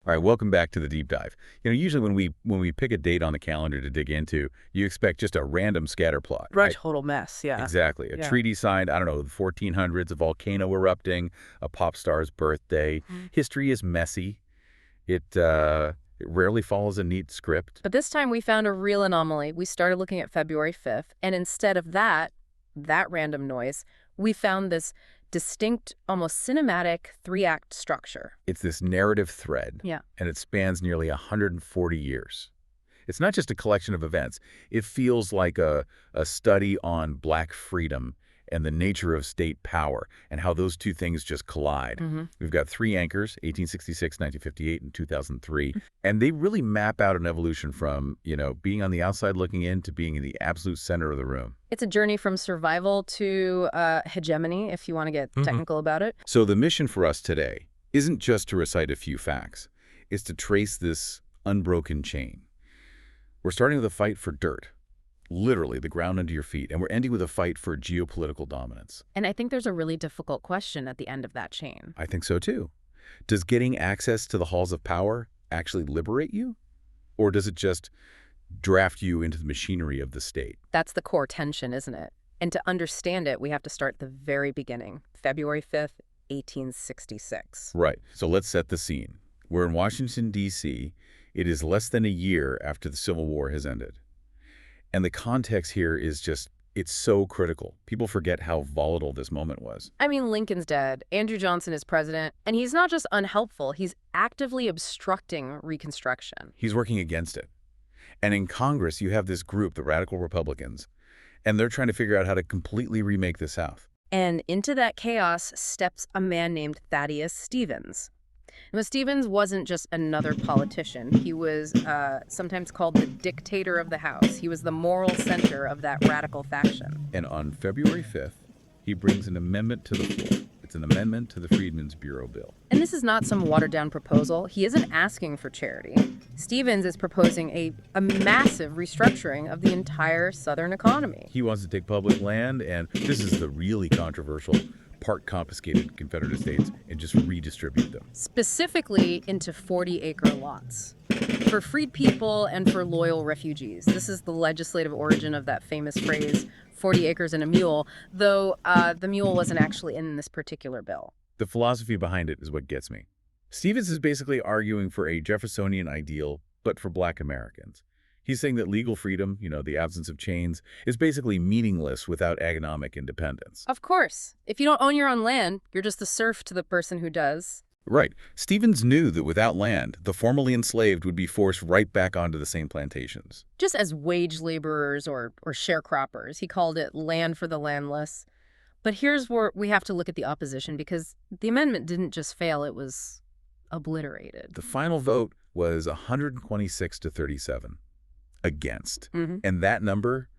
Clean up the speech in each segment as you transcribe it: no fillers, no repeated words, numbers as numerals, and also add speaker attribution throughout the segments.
Speaker 1: All right, welcome back to the deep dive. Usually when we pick a date on the calendar to dig into, you expect just a random scatter plot,
Speaker 2: Right,
Speaker 1: right?
Speaker 2: total mess, yeah.
Speaker 1: Exactly. A
Speaker 2: Yeah.
Speaker 1: treaty signed, I don't know, the 1400s, a volcano erupting, a pop star's birthday.
Speaker 2: Mhm.
Speaker 1: History is messy. It rarely follows a neat script.
Speaker 3: But this time we found a real anomaly. We started looking at February 5th, and instead of that random noise, we found this distinct, almost cinematic three-act structure.
Speaker 1: It's this narrative thread,
Speaker 3: Yeah.
Speaker 1: and it spans nearly 140 years. It's not just a collection of events. It feels like a study on Black freedom and the nature of state power and how those two things just collide. We've got three anchors, 1866, 1958, and 2003, and they really map out an evolution from, being on the outside looking in to being in the absolute center of the room.
Speaker 3: It's a journey from survival to hegemony, if you want to get technical about it.
Speaker 1: So the mission for us today isn't just to recite a few facts. It's to trace this unbroken chain. We're starting with a fight for dirt, literally the ground under your feet, and we're ending with a fight for geopolitical dominance.
Speaker 3: And I think there's a really difficult question at the end of that chain.
Speaker 1: I think so too. Does getting access to the halls of power actually liberate you? Or does it just draft you into the machinery of the state?
Speaker 3: That's the core tension, isn't it? And to understand it, we have to start at the very beginning, February 5th, 1866.
Speaker 1: Right. So let's set the scene. We're in Washington, D.C. It is less than a year after the Civil War has ended. And the context here is it's so critical. People forget how volatile this moment was.
Speaker 3: I mean, Lincoln's dead, Andrew Johnson is president, and he's not just unhelpful, he's actively obstructing Reconstruction.
Speaker 1: He's working against it. And in Congress, you have this group, the Radical Republicans, and they're trying to figure out how to completely remake the South.
Speaker 3: And into that chaos steps a man named Thaddeus Stevens. Now, Stevens wasn't just another politician. He was sometimes called the dictator of the House. He was the moral center of that radical faction.
Speaker 1: And on February 5th, he brings an amendment to the floor. It's an amendment to the Freedmen's Bureau bill.
Speaker 3: And this is not some watered-down proposal. He isn't asking for charity. Stevens is proposing a massive restructuring of the entire Southern economy.
Speaker 1: He wants to take public land, and this is the really controversial part, confiscated Confederate estates, and just redistribute them.
Speaker 3: Specifically into 40-acre lots for freed people and for loyal refugees. This is the legislative origin of that famous phrase, 40 acres and a mule, though the mule wasn't actually in this particular bill.
Speaker 1: The philosophy behind it is what gets me. Stevens is basically arguing for a Jeffersonian ideal, but for Black Americans. He's saying that legal freedom, the absence of chains, is basically meaningless without economic independence.
Speaker 3: Of course. If you don't own your own land, you're just a serf to the person who does.
Speaker 1: Right. Stevens knew that without land, the formerly enslaved would be forced right back onto the same plantations.
Speaker 3: Just as wage laborers or sharecroppers. He called it land for the landless. But here's where we have to look at the opposition, because the amendment didn't just fail, it was obliterated.
Speaker 1: The final vote was 126 to 37 against. And that number,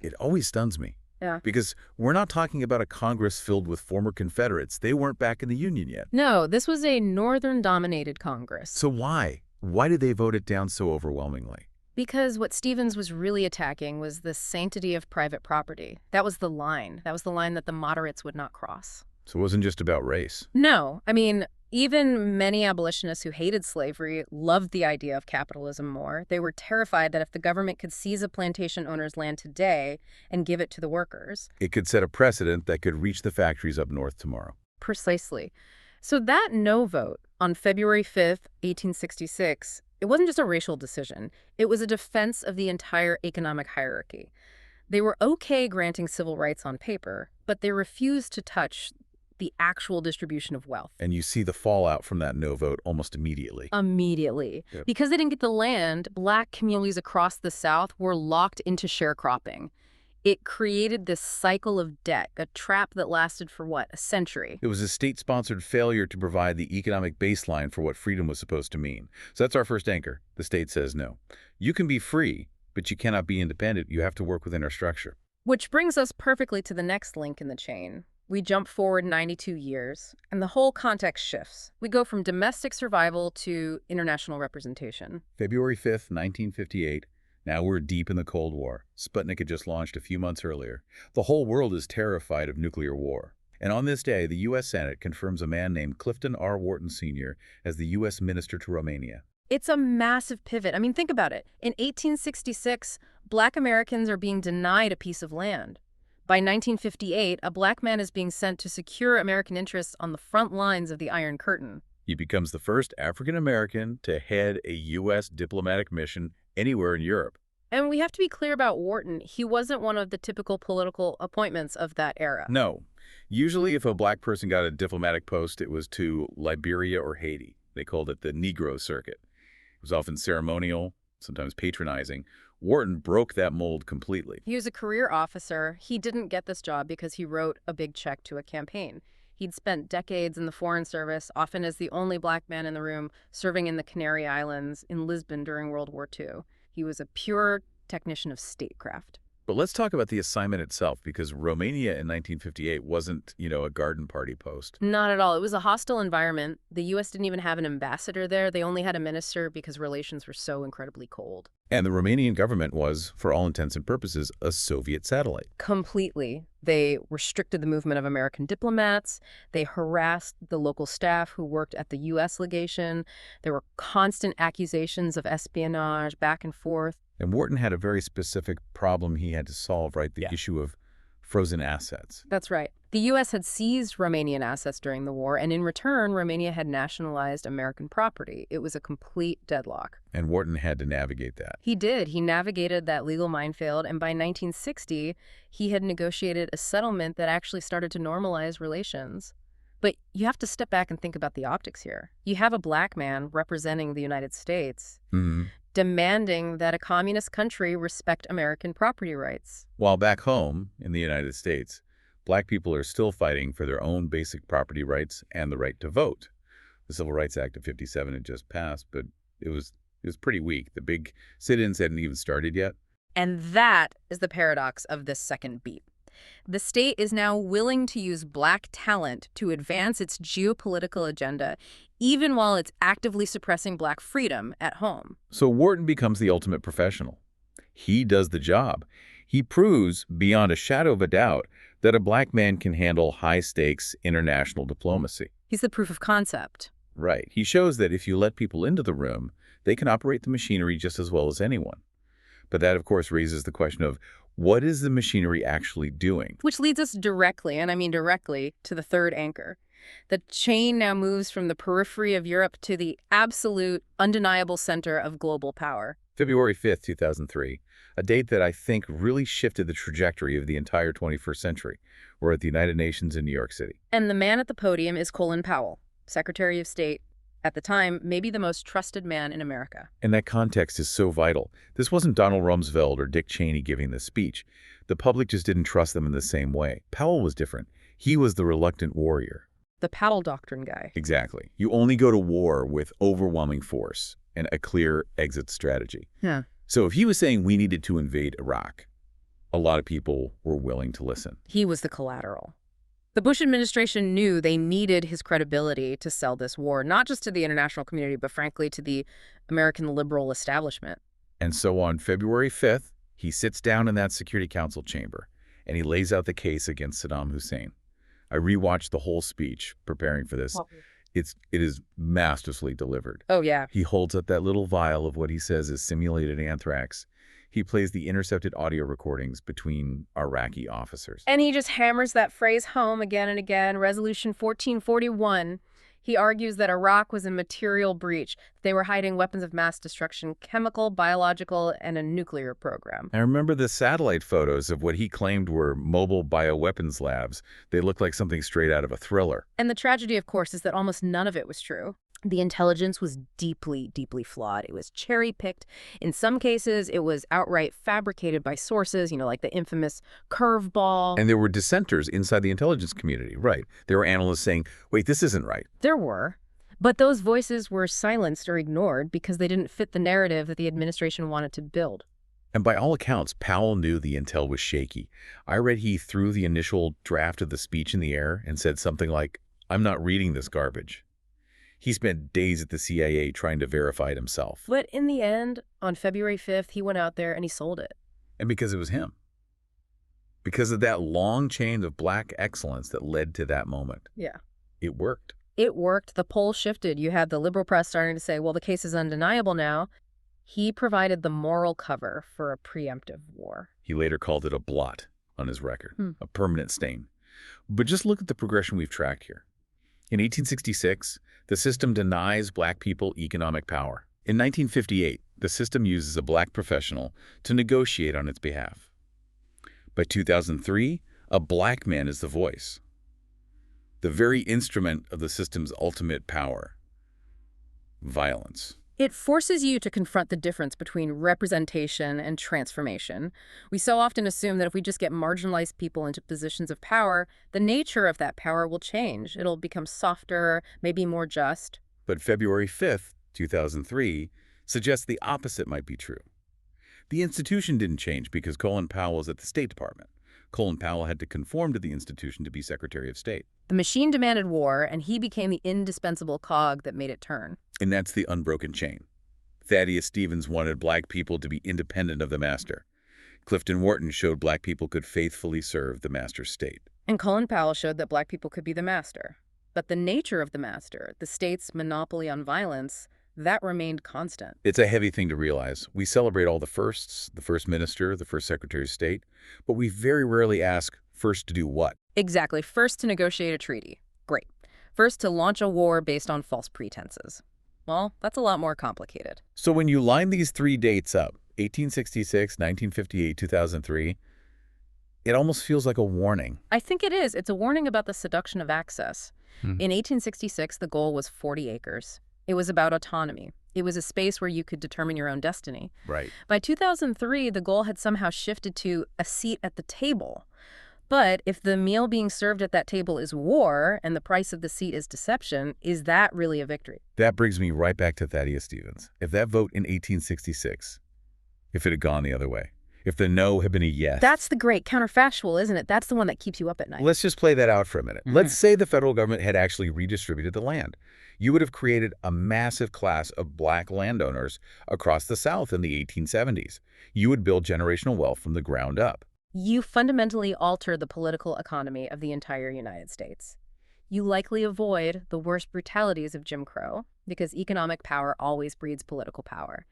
Speaker 1: it always stuns me.
Speaker 3: Yeah.
Speaker 1: Because we're not talking about a Congress filled with former Confederates. They weren't back in the Union yet.
Speaker 3: No, this was a Northern-dominated Congress.
Speaker 1: So why? Why did they vote it down so overwhelmingly?
Speaker 3: Because what Stevens was really attacking was the sanctity of private property. That was the line. That was the line that the moderates would not cross.
Speaker 1: So it wasn't just about race.
Speaker 3: No. I mean, even many abolitionists who hated slavery loved the idea of capitalism more. They were terrified that if the government could seize a plantation owner's land today and give it to the workers,
Speaker 1: it could set a precedent that could reach the factories up north tomorrow.
Speaker 3: Precisely. So that no vote on February 5th, 1866, it wasn't just a racial decision. It was a defense of the entire economic hierarchy. They were okay granting civil rights on paper, but they refused to touch the actual distribution of wealth.
Speaker 1: And you see the fallout from that no vote almost immediately.
Speaker 3: Immediately.
Speaker 1: Yep.
Speaker 3: Because they didn't get the land, Black communities across the South were locked into sharecropping. It created this cycle of debt, a trap that lasted for, a century?
Speaker 1: It was a state-sponsored failure to provide the economic baseline for what freedom was supposed to mean. So that's our first anchor. The state says no. You can be free, but you cannot be independent. You have to work within our structure.
Speaker 3: Which brings us perfectly to the next link in the chain. We jump forward 92 years, and the whole context shifts. We go from domestic survival to international representation.
Speaker 1: February 5th, 1958. Now we're deep in the Cold War. Sputnik had just launched a few months earlier. The whole world is terrified of nuclear war. And on this day, the U.S. Senate confirms a man named Clifton R. Wharton Sr. as the U.S. Minister to Romania.
Speaker 3: It's a massive pivot. I mean, think about it. In 1866, Black Americans are being denied a piece of land. By 1958, a Black man is being sent to secure American interests on the front lines of the Iron Curtain.
Speaker 1: He becomes the first African American to head a U.S. diplomatic mission anywhere in Europe.
Speaker 3: And we have to be clear about Wharton. He wasn't one of the typical political appointments of that era.
Speaker 1: No. Usually, if a Black person got a diplomatic post, it was to Liberia or Haiti. They called it the Negro Circuit. It was often ceremonial, sometimes patronizing. Wharton broke that mold completely.
Speaker 3: He was a career officer. He didn't get this job because he wrote a big check to a campaign. He'd spent decades in the Foreign Service, often as the only Black man in the room, serving in the Canary Islands, in Lisbon during World War II. He was a pure technician of statecraft.
Speaker 1: But let's talk about the assignment itself, because Romania in 1958 wasn't, a garden party post.
Speaker 3: Not at all. It was a hostile environment. The U.S. didn't even have an ambassador there. They only had a minister because relations were so incredibly cold.
Speaker 1: And the Romanian government was, for all intents and purposes, a Soviet satellite.
Speaker 3: Completely. They restricted the movement of American diplomats. They harassed the local staff who worked at the U.S. legation. There were constant accusations of espionage back and forth.
Speaker 1: And Wharton had a very specific problem he had to solve, right? The issue of frozen assets.
Speaker 3: That's right. The U.S. had seized Romanian assets during the war, and in return, Romania had nationalized American property. It was a complete deadlock.
Speaker 1: And Wharton had to navigate that.
Speaker 3: He did. He navigated that legal minefield, and by 1960, he had negotiated a settlement that actually started to normalize relations. But you have to step back and think about the optics here. You have a Black man representing the United States, demanding that a communist country respect American property rights.
Speaker 1: While back home in the United States, Black people are still fighting for their own basic property rights and the right to vote. The Civil Rights Act of '57 had just passed, but it was pretty weak. The big sit-ins hadn't even started yet.
Speaker 3: And that is the paradox of this second beat. The state is now willing to use Black talent to advance its geopolitical agenda, even while it's actively suppressing Black freedom at home.
Speaker 1: So Wharton becomes the ultimate professional. He does the job. He proves, beyond a shadow of a doubt, that a Black man can handle high-stakes international diplomacy.
Speaker 3: He's the proof of concept.
Speaker 1: Right. He shows that if you let people into the room, they can operate the machinery just as well as anyone. But that, of course, raises the question of, what is the machinery actually doing?
Speaker 3: Which leads us directly, and I mean directly, to the third anchor. The chain now moves from the periphery of Europe to the absolute, undeniable center of global power.
Speaker 1: February 5th, 2003, a date that I think really shifted the trajectory of the entire 21st century. We're at the United Nations in New York City.
Speaker 3: And the man at the podium is Colin Powell, Secretary of State. At the time, maybe the most trusted man in America.
Speaker 1: And that context is so vital. This wasn't Donald Rumsfeld or Dick Cheney giving the speech. The public just didn't trust them in the same way. Powell was different. He was the reluctant warrior.
Speaker 3: The Powell Doctrine guy.
Speaker 1: Exactly. You only go to war with overwhelming force and a clear exit strategy.
Speaker 3: Yeah.
Speaker 1: So if he was saying we needed to invade Iraq, a lot of people were willing to listen.
Speaker 3: He was the collateral. The Bush administration knew they needed his credibility to sell this war, not just to the international community, but frankly to the American liberal establishment.
Speaker 1: And so on February 5th, he sits down in that Security Council chamber, and he lays out the case against Saddam Hussein. I rewatched the whole speech preparing for this. It is masterfully delivered.
Speaker 3: Oh, yeah.
Speaker 1: He holds up that little vial of what he says is simulated anthrax. He plays the intercepted audio recordings between Iraqi officers.
Speaker 3: And he just hammers that phrase home again and again. Resolution 1441. He argues that Iraq was a material breach. They were hiding weapons of mass destruction, chemical, biological, and a nuclear program.
Speaker 1: I remember the satellite photos of what he claimed were mobile bioweapons labs. They looked like something straight out of a thriller.
Speaker 3: And the tragedy, of course, is that almost none of it was true. The intelligence was deeply, deeply flawed. It was cherry-picked. In some cases, it was outright fabricated by sources, like the infamous curveball.
Speaker 1: And there were dissenters inside the intelligence community, right? There were analysts saying, wait, this isn't right.
Speaker 3: There were. But those voices were silenced or ignored because they didn't fit the narrative that the administration wanted to build.
Speaker 1: And by all accounts, Powell knew the intel was shaky. I read he threw the initial draft of the speech in the air and said something like, I'm not reading this garbage. He spent days at the CIA trying to verify it himself.
Speaker 3: But in the end, on February 5th, he went out there and he sold it.
Speaker 1: And because it was him. because of that long chain of black excellence that led to that moment.
Speaker 3: Yeah.
Speaker 1: It worked.
Speaker 3: It worked. The polls shifted. You had the liberal press starting to say, well, the case is undeniable now. He provided the moral cover for a preemptive war.
Speaker 1: He later called it a blot on his record,
Speaker 3: Hmm.
Speaker 1: a permanent stain. But just look at the progression we've tracked here. In 1866, the system denies black people economic power. In 1958, the system uses a black professional to negotiate on its behalf. By 2003, a black man is the voice, the very instrument of the system's ultimate power, violence.
Speaker 3: It forces you to confront the difference between representation and transformation. We so often assume that if we just get marginalized people into positions of power, the nature of that power will change. It'll become softer, maybe more just.
Speaker 1: But February 5th, 2003, suggests the opposite might be true. The institution didn't change because Colin Powell was at the State Department. Colin Powell had to conform to the institution to be Secretary of State.
Speaker 3: The machine demanded war, and he became the indispensable cog that made it turn.
Speaker 1: And that's the unbroken chain. Thaddeus Stevens wanted black people to be independent of the master. Clifton Wharton showed black people could faithfully serve the master's state.
Speaker 3: And Colin Powell showed that black people could be the master. But the nature of the master, the state's monopoly on violence, that remained constant.
Speaker 1: It's a heavy thing to realize. We celebrate all the firsts, the first minister, the first secretary of state, but we very rarely ask first to do what?
Speaker 3: Exactly. First to negotiate a treaty. Great. First to launch a war based on false pretenses. Well, that's a lot more complicated.
Speaker 1: So when you line these three dates up, 1866, 1958, 2003, it almost feels like a warning.
Speaker 3: I think it is. It's a warning about the seduction of access. In 1866, the goal was 40 acres. It was about autonomy. It was a space where you could determine your own destiny.
Speaker 1: Right.
Speaker 3: By 2003, the goal had somehow shifted to a seat at the table. But if the meal being served at that table is war and the price of the seat is deception, is that really a victory?
Speaker 1: That brings me right back to Thaddeus Stevens. If that vote in 1866, if it had gone the other way, if the no had been a yes.
Speaker 3: That's the great counterfactual, isn't it? That's the one that keeps you up at night.
Speaker 1: Let's just play that out for a minute. Let's say the federal government had actually redistributed the land. You would have created a massive class of black landowners across the South in the 1870s. You would build generational wealth from the ground up.
Speaker 3: You fundamentally alter the political economy of the entire United States. You likely avoid the worst brutalities of Jim Crow, because economic power always breeds political power.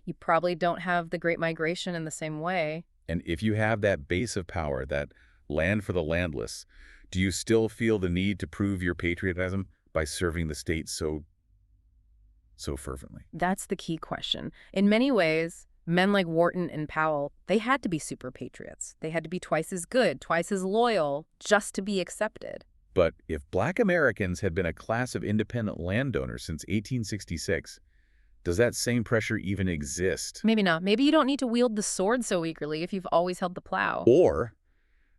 Speaker 3: You probably don't have the Great Migration in the same way.
Speaker 1: And if you have that base of power, that land for the landless, do you still feel the need to prove your patriotism by serving the state so fervently?
Speaker 3: That's the key question. In many ways, men like Wharton and Powell, they had to be super patriots. They had to be twice as good, twice as loyal, just to be accepted.
Speaker 1: But if black Americans had been a class of independent landowners since 1866, does that same pressure even exist?
Speaker 3: Maybe not. Maybe you don't need to wield the sword so eagerly if you've always held the plow.
Speaker 1: Or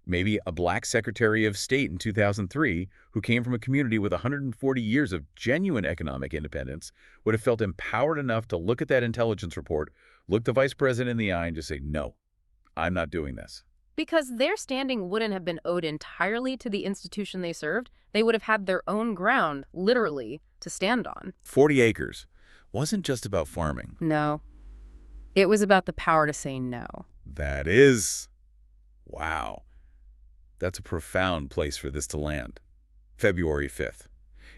Speaker 1: maybe a black Secretary of State in 2003 who came from a community with 140 years of genuine economic independence would have felt empowered enough to look at that intelligence report, look the vice president in the eye and just say, no, I'm not doing this.
Speaker 3: Because their standing wouldn't have been owed entirely to the institution they served. They would have had their own ground, literally, to stand on.
Speaker 1: 40 acres wasn't just about farming.
Speaker 3: No. It was about the power to say no.
Speaker 1: That is, wow. That's a profound place for this to land. February 5th.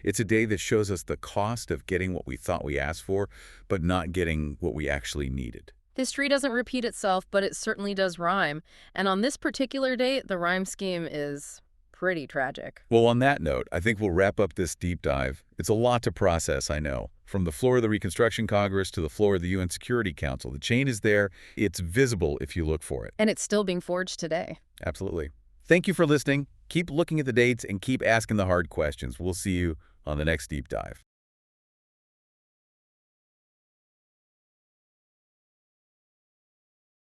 Speaker 1: It's a day that shows us the cost of getting what we thought we asked for, but not getting what we actually needed.
Speaker 3: History doesn't repeat itself, but it certainly does rhyme. And on this particular date, the rhyme scheme is pretty tragic.
Speaker 1: Well, on that note, I think we'll wrap up this deep dive. It's a lot to process, I know. From the floor of the Reconstruction Congress to the floor of the UN Security Council, the chain is there. It's visible if you look for it.
Speaker 3: And it's still being forged today.
Speaker 1: Absolutely. Thank you for listening. Keep looking at the dates and keep asking the hard questions. We'll see you on the next deep dive.